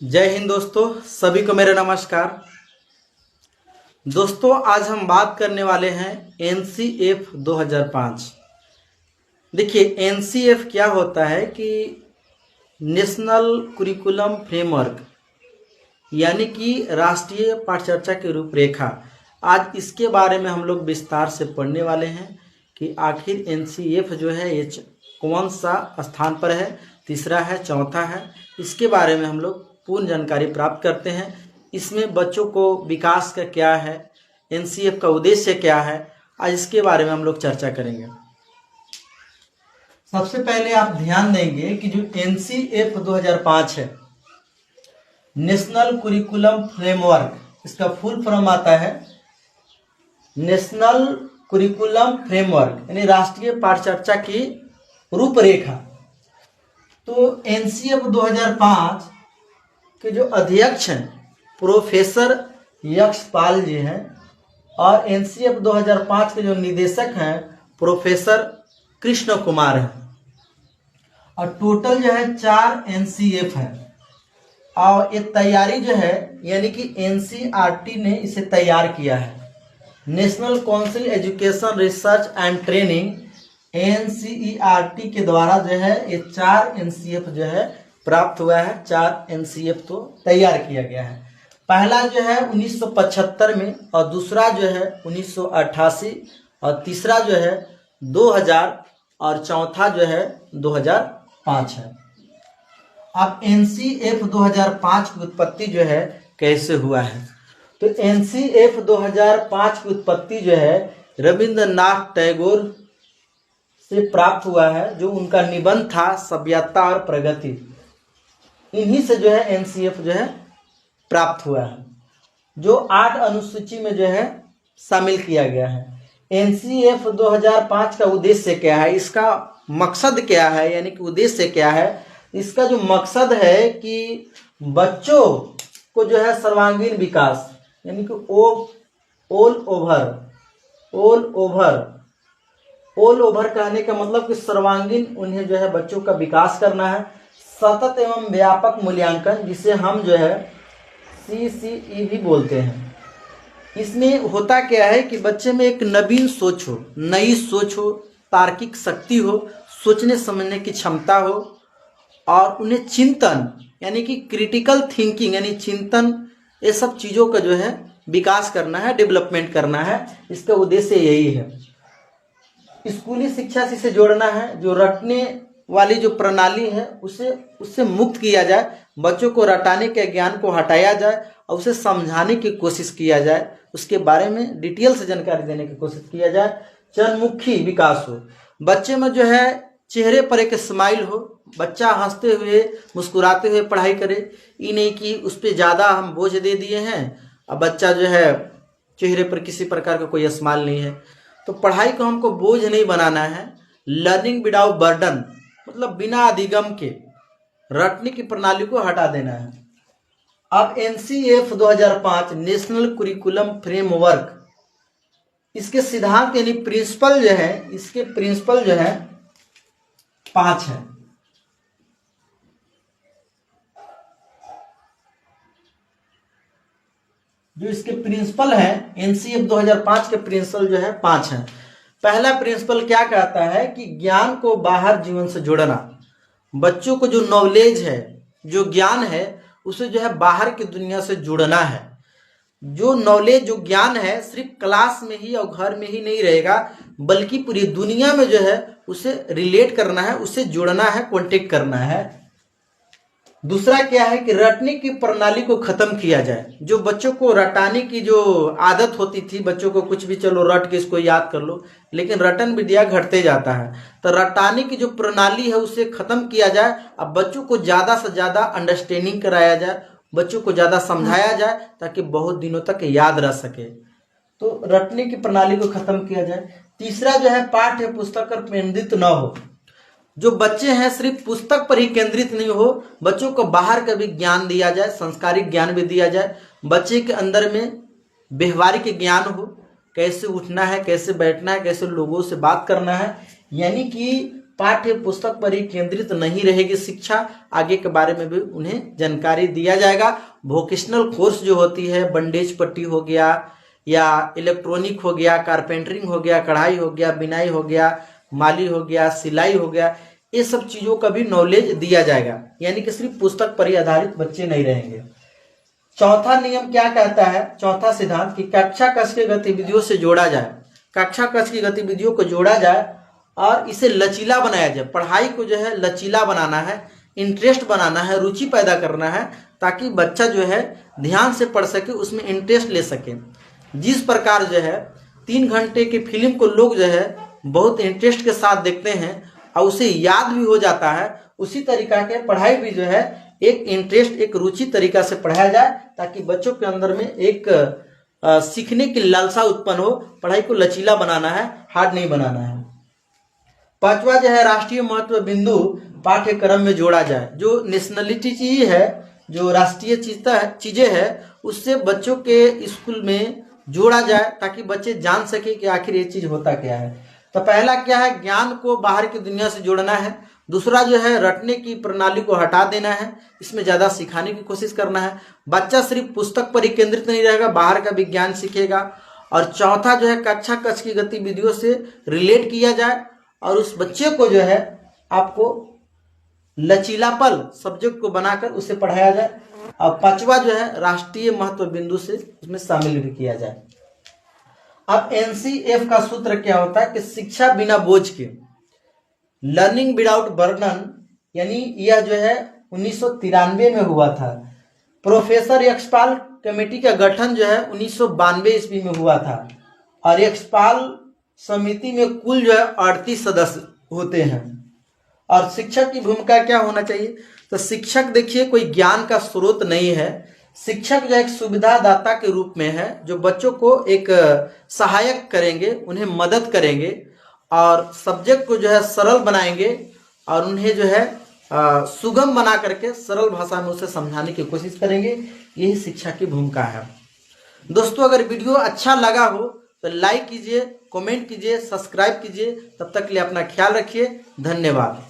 जय हिंद दोस्तों, सभी को मेरा नमस्कार। दोस्तों, आज हम बात करने वाले हैं एनसीएफ 2005। देखिए, एनसीएफ क्या होता है कि नेशनल कुरिकुलम फ्रेमवर्क, यानी कि राष्ट्रीय पाठ्यचर्या की रूपरेखा। आज इसके बारे में हम लोग विस्तार से पढ़ने वाले हैं कि आखिर एनसीएफ जो है ये कौन सा स्थान पर है, तीसरा है, चौथा है। इसके बारे में हम लोग पूर्ण जानकारी प्राप्त करते हैं। इसमें बच्चों को विकास का क्या है, एनसीएफ का उद्देश्य क्या है, आज इसके बारे में हम लोग चर्चा करेंगे। सबसे पहले आप ध्यान देंगे कि जो एनसीएफ 2005 है, नेशनल कुरिकुलम फ्रेमवर्क, इसका फुल फॉर्म आता है नेशनल कुरिकुलम फ्रेमवर्क, यानी राष्ट्रीय पाठ्यचर्या की रूपरेखा। तो एनसीएफ 2005 के जो अध्यक्ष हैं प्रोफेसर यक्षपाल जी हैं, और एनसीएफ 2005 के जो निदेशक हैं प्रोफेसर कृष्ण कुमार हैं। और टोटल जो है 4 एनसीएफ है। और ये तैयारी जो है, यानी कि एनसीईआरटी ने इसे तैयार किया है। National council education research and training, NCERT के द्वारा जो है ये 4 एनसीएफ जो है प्राप्त हुआ है। 4 एनसीएफ तो तैयार किया गया है। पहला जो है 1975 में, और दूसरा जो है 1988, और तीसरा जो है 2000, और चौथा जो है 2005 है। अब एनसीएफ 2005 की उत्पत्ति जो है कैसे हुआ है, तो एनसीएफ 2005 की उत्पत्ति जो है रविंद्रनाथ टैगोर से प्राप्त हुआ है, जो उनका निबंध था सभ्यता और प्रगति। इन्हीं से जो है एनसीएफ जो है प्राप्त हुआ है, जो 8 अनुसूची में जो है शामिल किया गया है। एनसीएफ 2005 का उद्देश्य क्या है, इसका मकसद क्या है, यानी कि उद्देश्य क्या है। इसका जो मकसद है कि बच्चों को जो है सर्वांगीण विकास, यानी कि ऑल ओवर कहने का मतलब कि सर्वांगीण उन्हें जो है बच्चों का विकास करना है। सतत एवं व्यापक मूल्यांकन, जिसे हम जो है सीसीई भी बोलते हैं। इसमें होता क्या है कि बच्चे में एक नवीन सोच हो, नई सोच हो, तार्किक शक्ति हो, सोचने समझने की क्षमता हो, और उन्हें चिंतन, यानी कि क्रिटिकल थिंकिंग, यानी चिंतन, ये सब चीज़ों का जो है विकास करना है, डेवलपमेंट करना है। इसका उद्देश्य यही है। स्कूली शिक्षा से इसे जोड़ना है। जो रटने वाली जो प्रणाली है उससे मुक्त किया जाए, बच्चों को रटाने के ज्ञान को हटाया जाए और उसे समझाने की कोशिश किया जाए, उसके बारे में डिटेल से जानकारी देने की कोशिश किया जाए। जनमुखी विकास हो, बच्चे में जो है चेहरे पर एक स्माइल हो, बच्चा हंसते हुए मुस्कुराते हुए पढ़ाई करे। ये नहीं कि उस पर ज़्यादा हम बोझ दे दिए हैं, अब बच्चा जो है चेहरे पर किसी प्रकार का कोई स्माइल नहीं है। तो पढ़ाई को हमको बोझ नहीं बनाना है। लर्निंग विदाउट बर्डन, मतलब बिना अधिगम के रटने की प्रणाली को हटा देना है। अब एनसीएफ 2005 नेशनल कुरिकुलम फ्रेमवर्क, इसके सिद्धांत यानी प्रिंसिपल जो है, इसके प्रिंसिपल जो है 5 है। जो इसके प्रिंसिपल है, एनसीएफ 2005 के प्रिंसिपल जो है 5 है। पहला प्रिंसिपल क्या कहता है कि ज्ञान को बाहर जीवन से जोड़ना। बच्चों को जो नॉलेज है, जो ज्ञान है, उसे जो है बाहर की दुनिया से जुड़ना है। जो नॉलेज, जो ज्ञान है, सिर्फ क्लास में ही और घर में ही नहीं रहेगा, बल्कि पूरी दुनिया में जो है उसे रिलेट करना है, उसे जोड़ना है, कॉन्टेक्ट करना है। दूसरा क्या है कि रटने की प्रणाली को खत्म किया जाए। जो बच्चों को रटाने की जो आदत होती थी, बच्चों को कुछ भी चलो रट के इसको याद कर लो, लेकिन रटन विद्या घटते जाता है। तो रटाने की जो प्रणाली है उसे खत्म किया जाए। अब बच्चों को ज़्यादा से ज़्यादा अंडरस्टैंडिंग कराया जाए, बच्चों को ज़्यादा समझाया जाए, ताकि बहुत दिनों तक याद रह सके। तो रटने की प्रणाली को खत्म किया जाए। तीसरा जो है पाठ्य पुस्तक पर केंद्रित न हो। जो बच्चे हैं सिर्फ पुस्तक पर ही केंद्रित नहीं हो, बच्चों को बाहर का भी ज्ञान दिया जाए, संस्कारिक ज्ञान भी दिया जाए। बच्चे के अंदर में व्यवहारिक ज्ञान हो, कैसे उठना है, कैसे बैठना है, कैसे लोगों से बात करना है, यानी कि पाठ्य पुस्तक पर ही केंद्रित नहीं रहेगी शिक्षा, आगे के बारे में भी उन्हें जानकारी दिया जाएगा। वोकेशनल कोर्स जो होती है, बंडेज पट्टी हो गया या इलेक्ट्रॉनिक हो गया, कारपेंटरिंग हो गया, कढ़ाई हो गया, बिनाई हो गया, माली हो गया, सिलाई हो गया, ये सब चीजों का भी नॉलेज दिया जाएगा, यानी कि सिर्फ पुस्तक पर ही आधारित बच्चे नहीं रहेंगे। चौथा नियम क्या कहता है, चौथा सिद्धांत कि कक्षा कक्ष की गतिविधियों से जोड़ा जाए, कक्षा कक्ष की गतिविधियों को जोड़ा जाए और इसे लचीला बनाया जाए। पढ़ाई को जो है लचीला बनाना है, इंटरेस्ट बनाना है, रुचि पैदा करना है, ताकि बच्चा जो है ध्यान से पढ़ सके, उसमें इंटरेस्ट ले सके। जिस प्रकार जो है 3 घंटे की फिल्म को लोग जो है बहुत इंटरेस्ट के साथ देखते हैं और उसे याद भी हो जाता है, उसी तरीका के पढ़ाई भी जो है एक इंटरेस्ट, एक रुचि तरीका से पढ़ाया जाए, ताकि बच्चों के अंदर में एक सीखने की लालसा उत्पन्न हो। पढ़ाई को लचीला बनाना है, हार्ड नहीं बनाना है। पांचवा जो है राष्ट्रीय महत्व बिंदु पाठ्यक्रम में जोड़ा जाए। जो नेशनलिटी चीज है, जो राष्ट्रीय चीजें है, उससे बच्चों के स्कूल में जोड़ा जाए, ताकि बच्चे जान सके कि आखिर ये चीज होता क्या है। तो पहला क्या है, ज्ञान को बाहर की दुनिया से जोड़ना है। दूसरा जो है रटने की प्रणाली को हटा देना है, इसमें ज्यादा सिखाने की कोशिश करना है। बच्चा सिर्फ पुस्तक पर ही केंद्रित नहीं रहेगा, बाहर का विज्ञान सीखेगा। और चौथा जो है कक्षा कक्ष की गतिविधियों से रिलेट किया जाए और उस बच्चे को जो है आपको लचीलापन सब्जेक्ट को बनाकर उसे पढ़ाया जाए। और पांचवा जो है राष्ट्रीय महत्व बिंदु से उसमें शामिल भी किया जाए। अब एनसीएफ का सूत्र क्या होता है कि शिक्षा बिना बोझ के, लर्निंग विदाउट बर्डन, यानी यह जो है 1993 में हुआ था। प्रोफेसर यक्षपाल कमेटी का गठन जो है 1992 ईस्वी में हुआ था और यक्षपाल समिति में कुल जो है 38 सदस्य होते हैं। और शिक्षक की भूमिका क्या होना चाहिए, तो शिक्षक देखिए कोई ज्ञान का स्रोत नहीं है। शिक्षक जो एक सुविधादाता के रूप में है, जो बच्चों को एक सहायक करेंगे, उन्हें मदद करेंगे और सब्जेक्ट को जो है सरल बनाएंगे और उन्हें जो है सुगम बना करके सरल भाषा में उसे समझाने की कोशिश करेंगे। यही शिक्षा की भूमिका है। दोस्तों, अगर वीडियो अच्छा लगा हो तो लाइक कीजिए, कमेंट कीजिए, सब्सक्राइब कीजिए। तब तक के लिए अपना ख्याल रखिए। धन्यवाद।